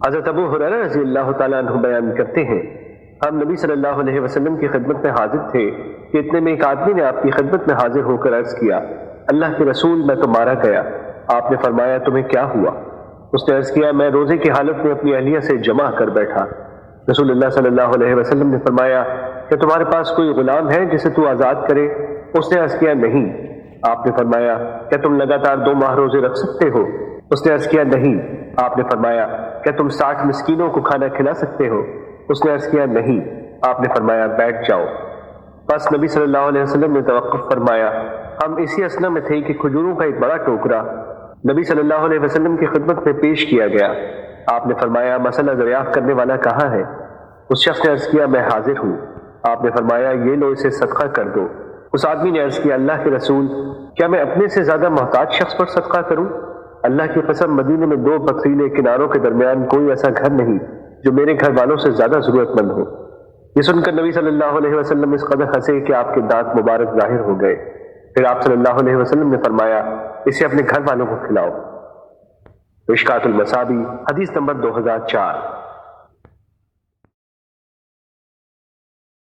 حضرت ابو ہریرہ رضی اللہ تعالیٰ عنہ بیان کرتے ہیں، ہم نبی صلی اللہ علیہ وسلم کی خدمت میں حاضر تھے کہ اتنے میں ایک آدمی نے آپ کی خدمت میں حاضر ہو کر عرض کیا، اللہ کے رسول میں تو مارا گیا۔ آپ نے فرمایا تمہیں کیا ہوا؟ اس نے عرض کیا میں روزے کی حالت میں اپنی اہلیہ سے جمع کر بیٹھا۔ رسول اللہ صلی اللہ علیہ وسلم نے فرمایا کہ تمہارے پاس کوئی غلام ہے جسے تو آزاد کرے؟ اس نے عرض کیا نہیں۔ آپ نے فرمایا کیا تم لگاتار 2 ماہ روزے رکھ سکتے ہو؟ اس نے عرض کیا نہیں۔ آپ نے فرمایا کیا تم 60 مسکینوں کو کھانا کھلا سکتے ہو؟ اس نے عرض کیا نہیں۔ آپ نے فرمایا بیٹھ جاؤ۔ بس نبی صلی اللہ علیہ وسلم نے توقف فرمایا۔ ہم اسی اثنا میں تھے کہ کھجوروں کا ایک بڑا ٹوکرا نبی صلی اللہ علیہ وسلم کی خدمت میں پیش کیا گیا۔ آپ نے فرمایا مسئلہ دریافت کرنے والا کہاں ہے؟ اس شخص نے عرض کیا میں حاضر ہوں۔ آپ نے فرمایا یہ لو اسے صدقہ کر دو۔ اس آدمی نے عرض کیا اللہ کے رسول کیا میں اپنے سے زیادہ محتاج شخص پر صدقہ کروں؟ اللہ کی قسم مدینے میں 2 پتھریلے کناروں کے درمیان کوئی ایسا گھر نہیں جو میرے گھر والوں سے زیادہ ضرورت مند ہو۔ یہ سن کر نبی صلی اللہ علیہ وسلم اس قدر ہنسے کہ آپ کے دانت مبارک ظاہر ہو گئے۔ پھر آپ صلی اللہ علیہ وسلم نے فرمایا اسے اپنے گھر والوں کو کھلاؤ۔ مشکوٰۃ المصابیح حدیث نمبر 2004۔